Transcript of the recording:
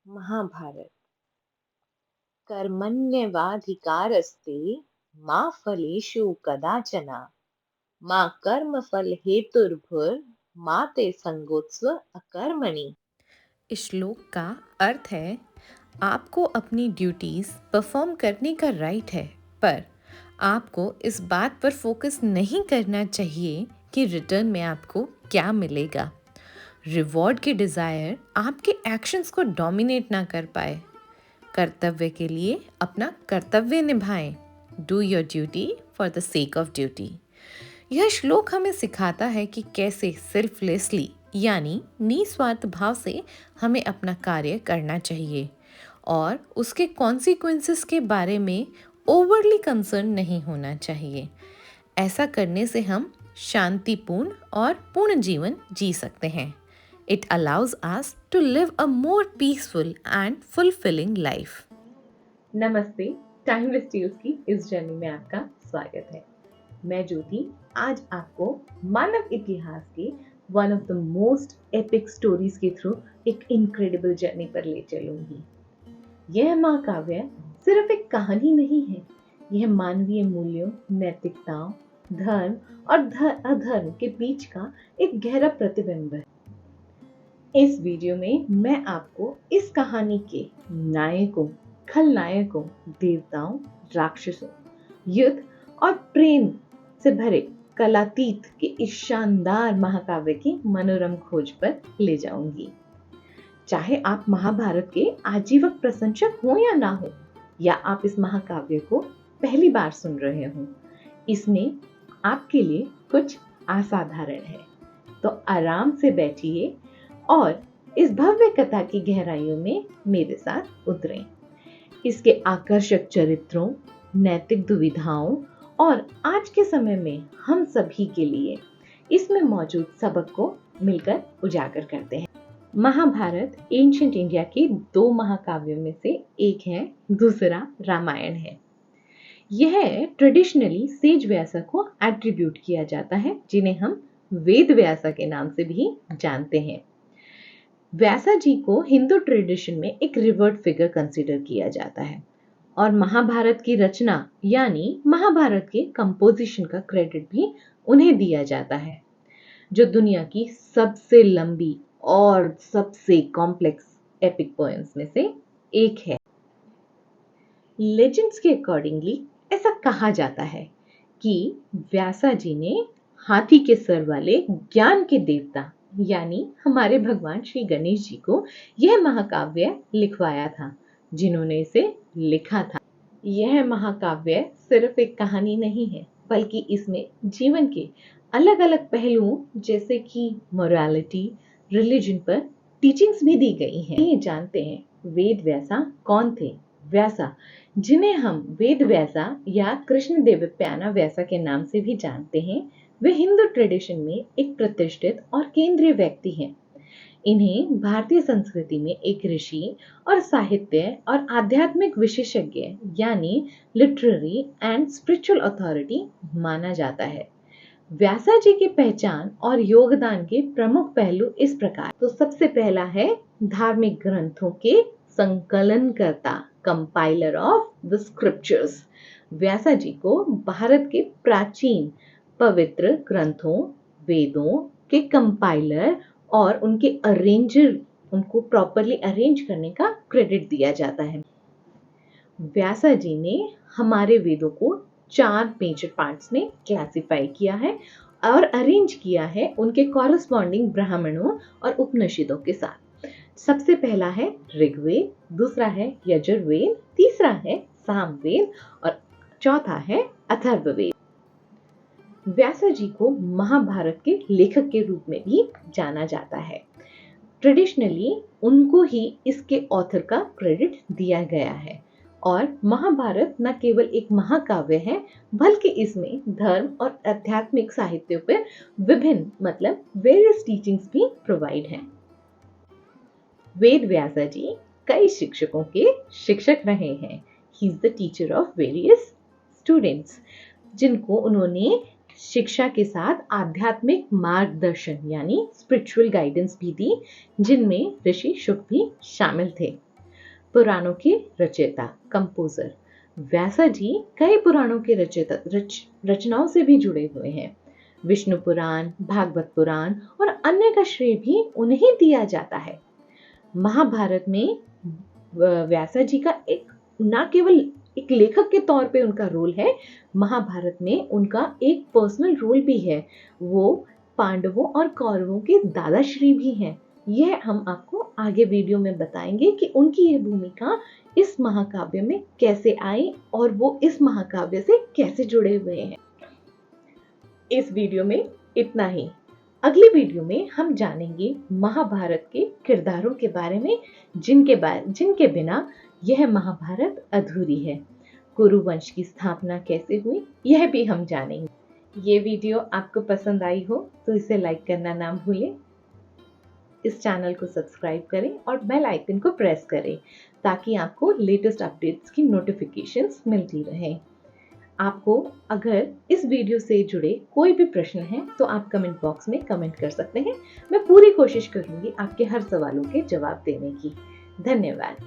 महाभारत। कर्मण्येवाधिकारस्ते मा फलेषु कदाचन मा कर्मफल हेतुर्भुर्मा ते संगोत्स्व अकर्मणि। इस श्लोक का अर्थ है, आपको अपनी ड्यूटीज परफॉर्म करने का राइट है, पर आपको इस बात पर फोकस नहीं करना चाहिए कि रिटर्न में आपको क्या मिलेगा। रिवॉर्ड की डिज़ायर आपके एक्शंस को डोमिनेट ना कर पाए। कर्तव्य के लिए अपना कर्तव्य निभाएं। Do your duty for the sake of duty. यह श्लोक हमें सिखाता है कि कैसे सेल्फलेसली यानी निस्वार्थ भाव से हमें अपना कार्य करना चाहिए और उसके कॉन्सिक्वेंसेस के बारे में ओवरली कंसर्न नहीं होना चाहिए। ऐसा करने से हम शांतिपूर्ण और पूर्ण जीवन जी सकते हैं। It allows us to live a more peaceful and fulfilling life. नमस्ते, टाइमलेस टेल्स की इस जर्नी में आपका स्वागत है। मैं ज्योति आज आपको मानव इतिहास के one of the most epic stories के थ्रू एक इनक्रेडिबल जर्नी पर ले चलूंगी। यह महाकाव्य सिर्फ एक कहानी नहीं है, यह मानवीय मूल्यों, नैतिकताओं, धर्म और अधर्म के बीच का एक गहरा प्रतिबिंब है। इस वीडियो में मैं आपको इस कहानी के नायकों, खलनायकों, देवताओं, राक्षसों, युद्ध और प्रेम से भरे कलातीत के इस शानदार महाकाव्य की मनोरम खोज पर ले जाऊंगी। चाहे आप महाभारत के आजीवक प्रशंसक हो या ना हो, या आप इस महाकाव्य को पहली बार सुन रहे हो, इसमें आपके लिए कुछ असाधारण है। तो आराम से बैठिए और इस भव्य कथा की गहराइयों में मेरे साथ उतरें। इसके आकर्षक चरित्रों, नैतिक दुविधाओं और आज के समय में हम सभी के लिए इसमें मौजूद सबक को मिलकर उजागर करते हैं। महाभारत एंशिएंट इंडिया के दो महाकाव्यों में से एक है, दूसरा रामायण है। यह ट्रेडिशनली सेज व्यासा को एट्रीब्यूट किया जाता है, जिन्हें हम वेद व्यासा के नाम से भी जानते हैं। व्यासा जी को हिंदू ट्रेडिशन में एक रिवर्ड फिगर कंसीडर किया जाता है और महाभारत की रचना यानी महाभारत के कंपोजिशन का क्रेडिट भी उन्हें दिया जाता है, जो दुनिया की सबसे लंबी और सबसे कॉम्प्लेक्स एपिक पोएम्स में से एक है। लेजेंड्स के अकॉर्डिंगली ऐसा कहा जाता है कि व्यासा जी ने हाथी के सर वाले ज्ञान के देवता यानी हमारे भगवान श्री गणेश जी को यह महाकाव्य लिखवाया था, जिन्होंने इसे लिखा था। यह महाकाव्य सिर्फ एक कहानी नहीं है, बल्कि इसमें जीवन के अलग अलग पहलुओं जैसे कि मोरालिटी, रिलीजन पर टीचिंग्स भी दी गई हैं। ये जानते हैं वेद व्यासा कौन थे। व्यासा, जिन्हें हम वेद व्यासा या कृष्ण देवप्याना व्यासा के नाम से भी जानते हैं, वे हिंदू ट्रेडिशन में एक प्रतिष्ठित और केंद्रीय व्यक्ति हैं। इन्हें भारतीय संस्कृति में एक ऋषि और साहित्य और आध्यात्मिक विशेषज्ञ यानी लिटरेरी एंड स्पिरिचुअल अथॉरिटी माना जाता है। व्यासा जी की पहचान और योगदान के प्रमुख पहलू इस प्रकार। तो सबसे पहला है धार्मिक ग्रंथों के संकलनकर्ता, compiler of the scriptures. Vyasa ji को भारत के प्राचीन पवित्र ग्रंथों, वेदों के कंपाइलर और उनके अरेंजर, उनको प्रॉपरली अरेंज करने का क्रेडिट दिया जाता है। व्यासा जी ने हमारे वेदों को 4 मेजर पार्ट्स में क्लासिफाई किया है और अरेंज किया है उनके कॉरेस्पॉन्डिंग ब्राह्मणों और उपनिषदों के साथ। सबसे पहला है ऋग्वेद, दूसरा है यजुर्वेद, तीसरा है सामवेद और चौथा है अथर्ववेद। व्यासा जी को महाभारत के लेखक के रूप में भी जाना जाता है। ट्रेडिशनली उनको ही इसके ऑथर का क्रेडिट दिया गया है और महाभारत न केवल एक महाकाव्य है, बल्कि इसमें धर्म और आध्यात्मिक साहित्य पर विभिन्न मतलब वेरियस टीचिंग्स भी प्रोवाइड हैं। वेद व्यासा जी कई शिक्षकों के शिक्षक रहे हैं। He is the teacher of various students, जिनको उन्होंने शिक्षा के साथ आध्यात्मिक मार्गदर्शन यानी स्पिरिचुअल गाइडेंस भी दी, जिनमें ऋषि शुक भी शामिल थे। पुराणों के रचयिता, कंपोजर व्यासा जी कई पुराणों के रचनाओं से भी जुड़े हुए हैं। विष्णु पुराण, भागवत पुराण और अन्य का श्रेय भी उन्हें दिया जाता है। महाभारत में व्यासा जी का एक न केवल एक लेखक के तौर पे उनका रोल है, महाभारत में उनका एक पर्सनल रोल भी है। वो पांडवों और कौरवों के दादाश्री भी हैं। यह हम आपको आगे वीडियो में बताएंगे कि उनकी यह भूमिका इस महाकाव्य में कैसे आई और वो इस महाकाव्य से कैसे जुड़े हुए हैं। इस वीडियो में इतना ही। अगली वीडियो में हम जानेंगे महाभारत के किरदारों के बारे में, जिनके बिना यह महाभारत अधूरी है। कुरुवंश की स्थापना कैसे हुई, यह भी हम जानेंगे। ये वीडियो आपको पसंद आई हो तो इसे लाइक करना ना भूलें। इस चैनल को सब्सक्राइब करें और बेल आइकन को प्रेस करें ताकि आपको लेटेस्ट अपडेट्स की नोटिफिकेशंस मिलती रहें। आपको अगर इस वीडियो से जुड़े कोई भी प्रश्न है तो आप कमेंट बॉक्स में कमेंट कर सकते हैं। मैं पूरी कोशिश करूंगी आपके हर सवालों के जवाब देने की। धन्यवाद।